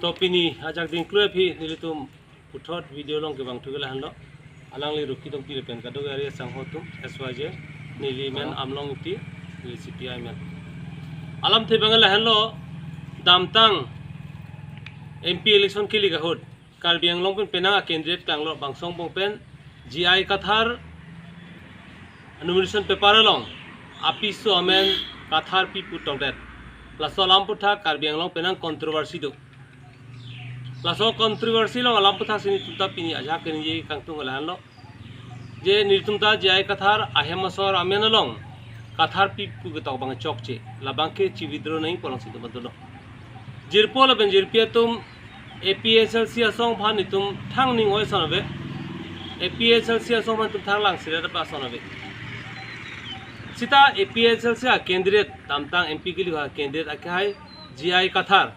Topini ajak ding klue phi nilitum uthot video long ke bang thugela hanlo alang li ruki tong pi pen ka do area sang hotum SYJ nili men amlong ti nili CPI men alam the bangala hanlo damtang MP election kili ka hod Karbi Anglong pen penang candidate kanglo bangsong bong pen GI kathar nomination paper long apiso amen kathar pi putong det laso lamputha Karbi Anglong penang controversy do laso controversy long lamputha sini tuta pini aja keni je kangtung lahanlo je nirtumta GI kathar ahemasor amen long kathar pi pu getok bang chokche labangke chividro nahi polong situ badolo jirpol ben jirpia tum APSLC asong phan nitum thang ning oi sonabe APSLC asong phan tum thang lang sira pa sonabe sita APSLC a candidate tamtang MP ke liha candidate akai GI kathar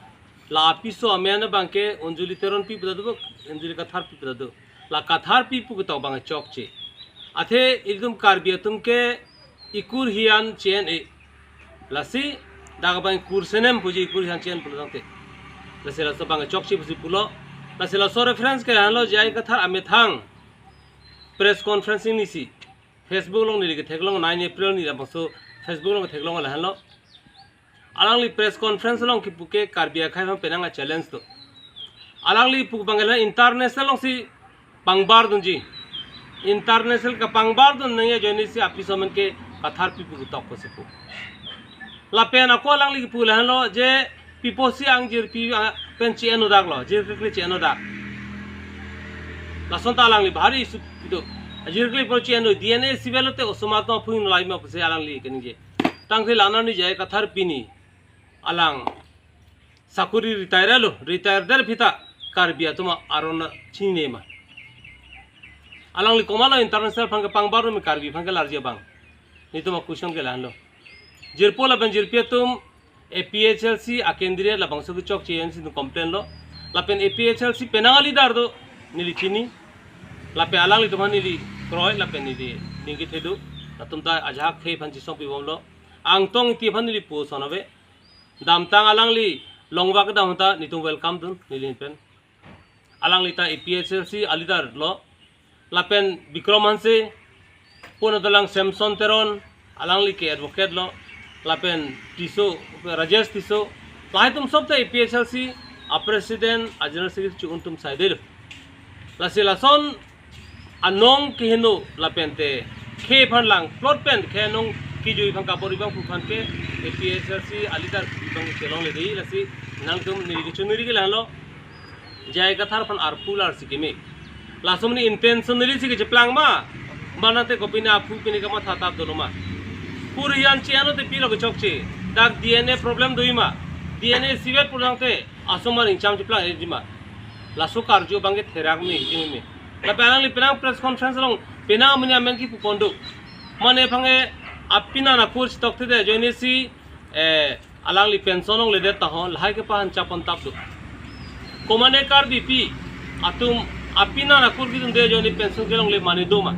la apiso amena bangke unjuli teron pi budadu unjuli kathar pi budadu la kathar pi pu to bang chokche athe idum karbi tumke ikur hian chen e lasi dagabang kursenem puji ikur hian chen pulangte lasela so bang chokchi pusi pulo lasela so reference ke hanlo jai kathar ame thang press conferencing nisi Facebook long ni ke theklong 9 April ni labaso Facebook long theklong la hanlo alangli press conference long ki puke karbia khai ham penanga challenge to alangli puk bangela international long si pangbar dunji international ka pangbar dun nang ye joini si apisomen ke kathar pi puk tok posipu la pena ko alangli ki pula hanlo je piposi angjir pi penci eno daglo jirkli cheno dag la sonta alangli bhari su do jirkli pochi eno DNA sibelote osomatma phuin laima puse alangli kenije tangse lanani jay kathar pini alang sakuri retire der phita karbia tuma arona chinema alangli komala international phang pangbaru me karbi phang larje bang nituma kushon ke lanlo jirpola ben jirpia tum APHLC akendriya la bangso ki chok chen sin complain lo la pen APHLC penangali dar do nili chini la pe alang li tumani li kroy la pen ni ningi thedu la tumta ajak the phan chi song pi bom lo angtong ti phan li pu sonabe damtang alang li longwa ka damta nitum welcome dun nili pen alang li ta APHLC alidar lo la pen Bikromanse ponodalang Samson Teron alang li ke advocate lo lapen tiso rajesh tiso lai tum sob tai PSLC a president a general secretary untum saidel la silason anong kihino lapente khe phan lang plot pen khe nong ki jui phang ka pori bang pu phan ke PSLC alidar bang kelong le dei lasi nang tum niri chuniri ke lalo jai kathar phan arpular sikime lasomni intentionally sike jeplang ma banate kopina phu pini ka ma thata doloma Kurian ciano te pilo kecokce, dak DNA problem doima, DNA siwet pulang te, asomar incam ceplang ejima, lasu karjo bangke terak me, me, la penang li penang press conference long, penang meni amen ki pukondo, mane pange apina na course tok te de joine si, alang li pension long le de tahon, lahai ke pahan capan tap do, komane kar BP, atum apina na course ki tum de joine pension ke long le mane do ma,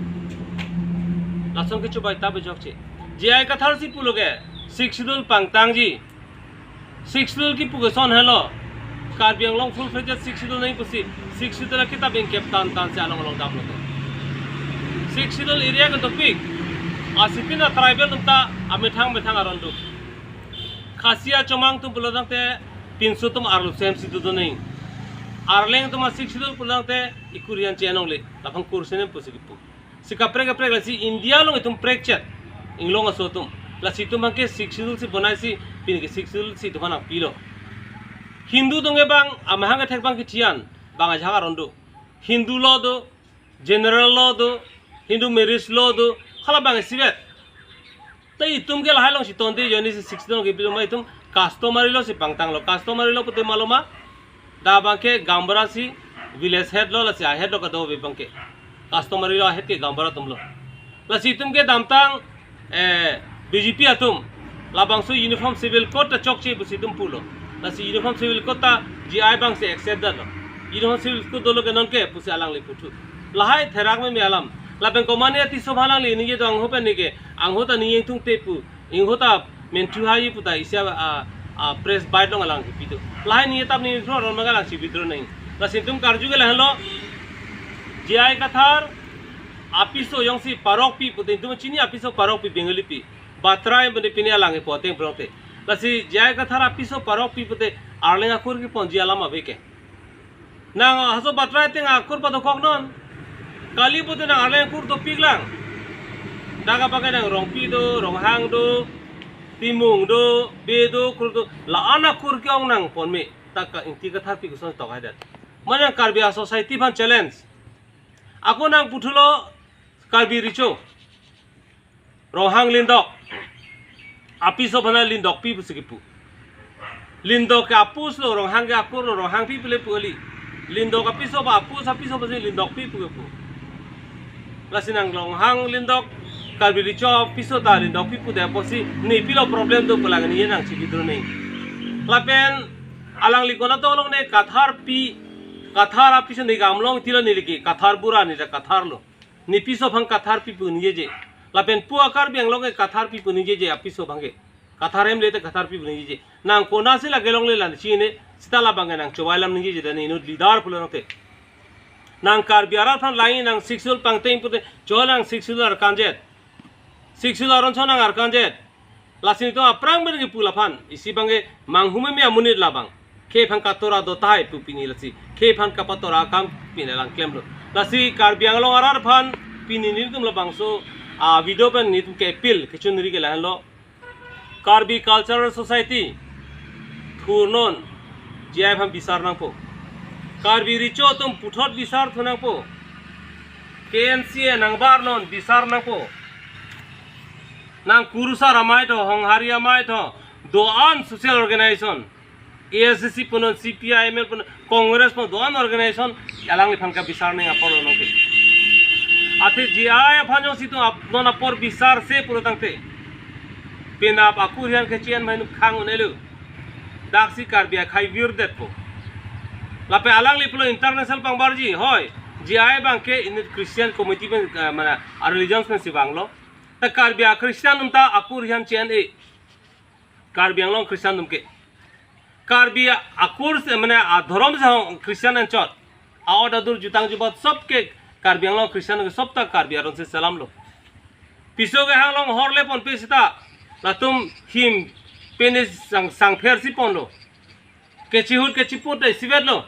lasong ke coba itabe jokce. GI kathar si puloge 6 schedule pangtang ji 6 schedule ki pugason hello Karbi Anglong full fledged 6 schedule nahi pusi 6 schedule kita ben captain tan se along dam lo 6 schedule area ka topic asipina tribal tumta amethang arondu khasia chomang tum pulodang te 300 tum arlu sem si du nahi arleng tum 6 schedule pulang te ikurian chenong le lapang kursene pusi pu sikapre la si India long itum prekchet इंग्लोंग असोतुम लसी तुम के 6 schedule से बनाई C pin के 6 schedule से तुम ना पीलो हिंदू दोंगे बांग अमहांग टेक बांग की चियान बांग झागा रोंडो हिंदू लॉ दो जनरल लॉ दो हिंदू मैरिज लॉ दो खला बांग सिबेत तई तुम के लहाय लोंग सितोंदे जोनी से 6 schedule के बिलो मै तुम कस्टमरी लॉ से पांगतांग लो कस्टमरी लॉ पुते मालूमा दा बांग के गांबरा सी विलेज हेड लॉ लसी हेड लो का दो बांग के कस्टमरी लॉ हेड के गांबरा तुम लो लसी तुम के दामतांग BJP atum labangsu uniform civil code ta chokche busi tum pulo lasi uniform civil code ta GI bang se accept da uniform civil code dolo ke non ke pusi alang le putu lahai therak me alam labeng komane ti sobhalang le ni je dong hopen ni ke angho ta ni tung te pu ingho ta mentu hai puta isya press byte लोग along पितो line ये तब नहीं रो रो मगा लांग withdraw नहीं लसिन तुम कारजु के लहलो GI कथार आपिसो यंगसी पारोक पी पुते तुम चिनी आपिसो पारोक पी बेंगली पी बात्राय बने पिने अलांगे पोते प्रोते लसी जीआई कथार आपिसो पारोक पी पुते आरलेंगा कुर की पंजी अलामा बेके ना हसो बात्राय ते आकुर पदो कोगनन kali putu nang arlen kur to piglang daga pakai nang rong pi do rong hang do timung do be do kur do la ana kur kyong nang pon me taka inti ka thapi ko son to haidat mana Karbi society ban challenge ako nang putulo Karbi richo rong hang lindok apiso bana lindok pi busikipu lindok ka apus lo rong hang ga akur lo rong hang pi pule puli lindok apiso ba apiso ba lindok pi pu lasinang long hang lindok Karbi richo piso ta lindok pi pu de posi ni pilo problem do pulang ni nang chibidro nei lapen alang likona to long ne kathar apiso ni gamlong tilo ni liki kathar bura ni kathar lo ni piso bhang kathar pi pu ni je lapen pu akar biang long e kathar pi pu ni je apiso bhange kathar em lete kathar pi pu ni je nang kona se lage long le lan chi ne sitala bhange nang chowailam ni je ne no lidar pulo te nang Karbi aral phan lain nang sexual pangteng pute cholang sexual arkanjet sexual aron chonang arkanjet lasin to aprang ber ge pula phan isi bange manghume me amunit labang ke phan katora do tai pu pini lasi ke phan kapatora kam pine lang klem lo lasi Karbi anglong arar phan pini nirtum labang so video pen nitum ke appeal kichun ri ge lan lo Karbi cultural society thurnon jai phan bisar nang po Karbi richo tum puthot bisar thunang po KNCA nangbar non bisar nang po nang kurusa ramai to honghari amai to doan social organization ASC punon CPIML punon Congress punon doan organization alang liphan ka bisar nang apor no ke ate GI aphanyo situ non apor bisar se puro tangte penap akurian ke chian mainu khang unelu daksi Karbi khai vir det po lape alang lipulo international pangbarji hoy GI bangke in Christian committee ben mana religions men si banglo ta Karbi Christian umta akur hian chen e Karbi anglong Christian umke Karbi akur se mana dhorom se Christian an chot aod adur jutang jubat sob ke Karbi anglong Christian ke sob ta Karbi aron se salam lo piso ge hanglong horle pon pesita latum him penis sang pher si pon lo ke chihut ke chiput dai sibet lo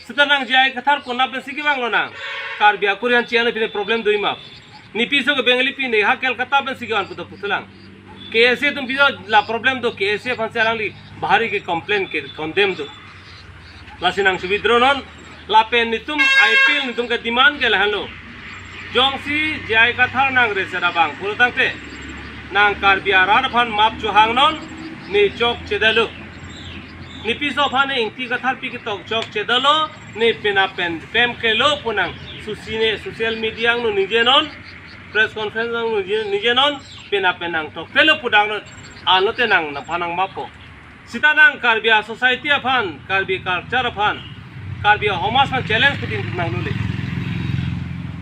setanang jai kathar kona pe sigi banglo nang Karbi akurian chian pine problem doi map ni piso ke bengali pine ha Kolkata pe sigi an puto putulang KSA tum piso la problem do KSA fanse alang li bahari ke complain ke condemn do lasinang subidronon la pen nitum IPL nitum ke demand ke lahalo jongsi jai kathar nang resera bang purutang te nang Karbi arar phan map chuhang non ni chok chedalo ni piso phane ingti kathar pi ki tok chok chedalo ni pena pen pem ke lo punang susine social media no nije non press conference no nije non pena penang tok telo pudang no anote nang na phanang mapo sitanang Karbi society phan Karbi culture phan Karbi homas phan challenge putin nang lule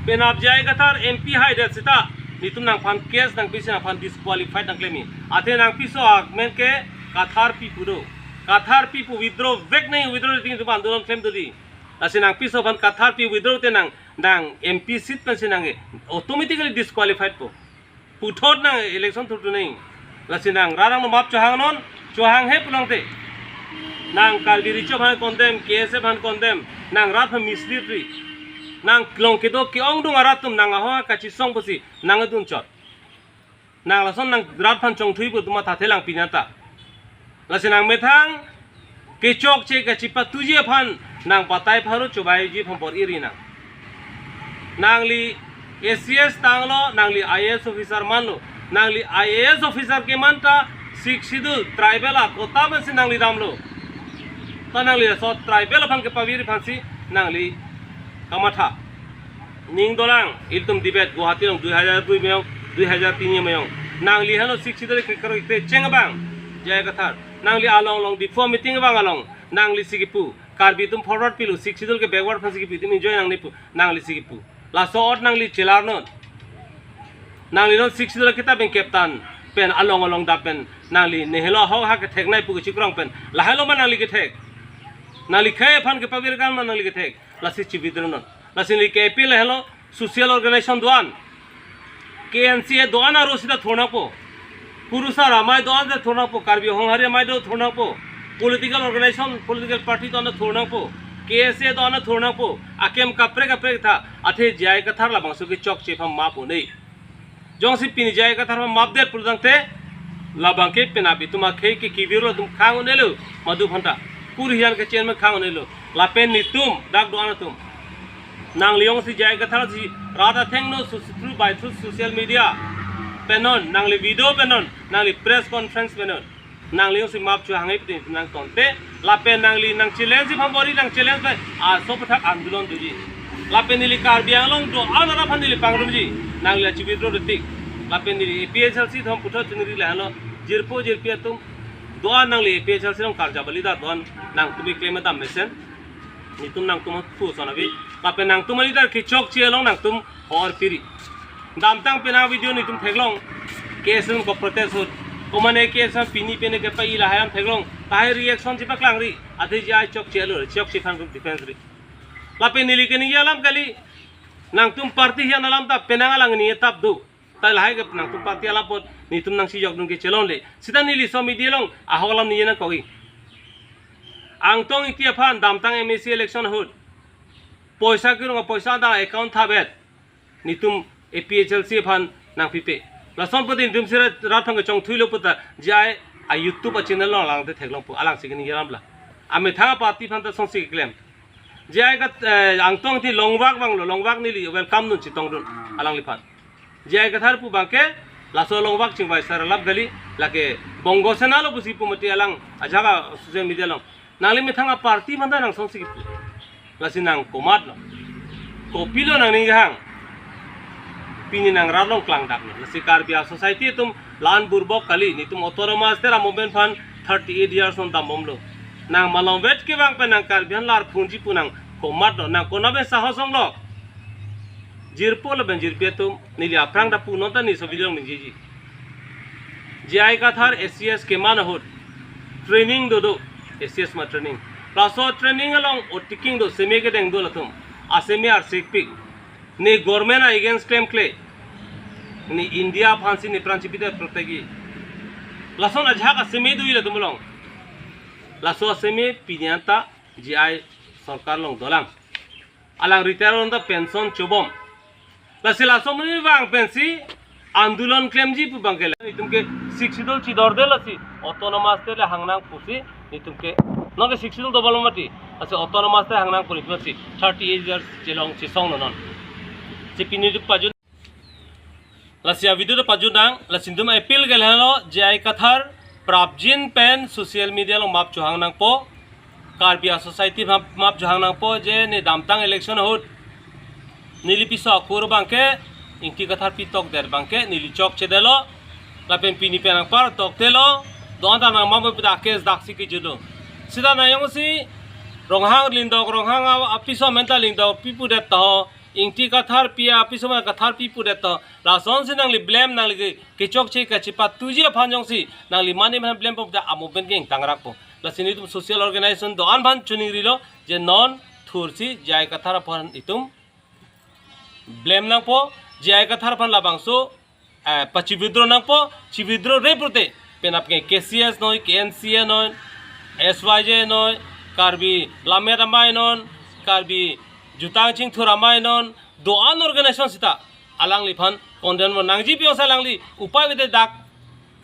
penap jai kathar MP haidat sita nitum nang phan case nang pisina phan disqualified nang klemi athe nang piso men ke kathar pi puro kathar pi pu withdraw back nahi withdraw ting tu andolan claim tu di asinang piso ban kathar pi withdraw te nang MP seat pen sinang automatically disqualified po puthot nang election thu tu nahi asinang rarang map chahang non chahang he pulang te nang Karbi richo bhan condemn KSA bhan condemn nang rat bhan mislead ri nang klong ke do ke ong dung aratum nang ho ka chi song posi nang adun chot nang lason nang rat bhan chong thui pu tuma tha thelang pinata lasinang methang kechok che ka chipa tuje phan nang patai pharu chubai ji phambor irina nangli ACS tanglo nangli IAS officer manlo nangli IAS officer ke manta Sikh Sidul tribal a kota men sin nangli damlo ta nangli so tribal phan ke pavir phansi nangli kamatha ning dolang iltum debate Guwahati long 2002 meong 2003 meong nangli hano Sikh Sidul ke karo ite chengbang jai kathar nangli along long before meeting bang along nangli sigipu Karbi tum forward pilu Sikh Sidul ke backward phan sigipu tum enjoy nangli pu nangli sigipu la so ot nangli chelar non nangli non Sikh Sidul kita ben captain pen along da pen nangli nehelo ho ha ke thek nai pu chi krong pen lahelo ma nangli ke thek nangli khe phan ke pabir gan ma nangli ke thek lasi chi vidronon lasi li ke pil hello social organization doan KNC doan aro sida thona po purusa ramai doan de thona po karbi honghari mai do thona po political organization political party doan thona po KSA doan thona po akem kapre tha athe jai ka thar la bangsu ke chok che pham ma po nei jong si pin jai ka thar ma map de purdang te la bangke pena bi tuma khe ke kibiro tum khang nelu madu phanta pur hian ke chen me khang nelu la pen ni tum dak doan tum nang liong si jai ka thar si rada theng no through by through social media penon nang li video penon nang li press conference penon nang liong si map chu hangai pin nang tonte la pen nang li nang challenge pham bori nang challenge pe a so pathak andolon duji la pen ni kar biang long do anara phan ni pangrum ji nang li chi vidro dik la pen ni PSLC thom putho chungri la halo jirpo jirpia tum doan nang li PSLC long kar jabali da doan nang tumi claim da mesen ni tum nang tum pu sonabi la pen nang tum ali dar ki chok che long nang tum और फिर दामतांग पेना video नहीं तुम फेंकलों केसन को protest हो कोमने केसन पिनी पेने के पई लाहायम फेंकलों ताहे रिएक्शन चिपक लांगरी आधे जाय चौक चेलो चौक चिफान को डिफेंस री लापे नीली के नहीं आलम कली नंग तुम पार्टी हिया नलम ता पेनांगा लांगनी तब दो ता लाहाय के नंग तुम पार्टी आला पोत नी तुम नंग सी जग दुं के चलों ले सिदा नीली सो मीडिया लों आहोगलम नी ना कोई आंगतों इतिया फान दामतांग एमएससी इलेक्शन हो पैसा किरो पैसा दा अकाउंट था बेत ni tum APHLC fan nang pipe lason podin tum sira rathang ke chong thuilo puta jai a YouTube channel long lang te theklong pu alang sigini yaram la ame tha party fan ta song sig claim jai ka angtong thi longbak ni li welcome nun chi tong dun alang li fan jai ka thar pu bangke laso longbak ching bai sar lab gali lake bongo senalo pusi pu mati alang ajaga social media long nali me thanga party man da nang song sig pu lasinang komat lo kopilo nang ning hang pini nang ralong klang dak na sikar bia society tum lan burbok kali ni tum autonomous tera moment fan 38 years on da momlo nang malong vet ke bang penang kar bian lar phunji punang komat no nang konabe sahosong lo jirpo lo ben jirpe tum ni li aprang da puno ta ni so video ni ji ji ka thar SCS ke man hot training do SCS ma training plaso training along o ticking do semi ke deng do latum asemi ar sikpik ni government against claim clay ni India phansi ni pranchipite protegi lason ajha ka semi dui la tumlong laso semi pinyanta GI sarkar long dolang alang retire on the pension chobom lasila somni bang pensi आंदोलन claim जी बंगेला नि तुमके शिक्षित चिदर दे लसी autonomous ते हांगनांग pussy नि तुमके नगे शिक्षित दबलमति असे autonomous ते हांगनांग पुनि तुमसी 38 years जेलोंग चिसोंग नन चिपिनि दु पाजु लसिया वीडियो पाजु नांग लसिन्दुम अपील गेलहलो जेआई कथार प्रापजिन पेन सोशल मीडिया लो माप चुहांगनांग पो कार्बिया सोसाइटी माप चुहांगनांग पो जे नि दामतांग इलेक्शन होत नीलिपिसा कोरबांके इंकी कथार पी तोक देर बांके नीली चौक चेदेलो लापेन पीनी पेनांग पर तोक तेलो दोंदा ना माबो पिदा केस दाक्सी की जुदो सिदा नायंगसी रोंहांग लिंदोक रोंहांग अपिसो मेंटा लिंदोक पीपु देत हो इंकी कथार पिया अपिसो में कथार पीपु देत लासोन से नांगली ब्लेम नांगली के चौक चे कचिपा तुजी फांजोंसी नांगली माने में ब्लेम पो दा अमोबेन के तांगराक पो लसिनी तुम सोशल ऑर्गेनाइजेशन दो आन भान चुनिंग रिलो जे नॉन थुरसी जाय कथार फन इतुम ब्लेम ना पो जय कथार फन लाबांगसो पचिविद्रो नंगपो चिविद्रो रे पुरते पेन आपके केसीएस नोय केएनसीए नोय एसवाईजे नोय कार्बी लामे रामाय नोन कार्बी जुतांग चिंग थुरामाय नोन दोआन ऑर्गेनाइजेशन सिता अलांग लिफान कोंडेन मो नांगजी पियोसा लांगली उपाय विदे दाक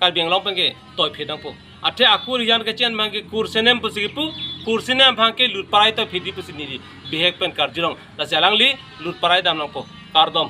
कार्बी अंगलों पेंगे तोय फेदंगपो अठे आकुर यान के चेन मांगे कुरसेनेम पुसिगिपु कुरसेनेम भांके लुटपराय तो फिदी पुसिनीजी बिहेक पेन कार्जिरोंग लसे अलांगली लुटपराय दामनंगपो कारदम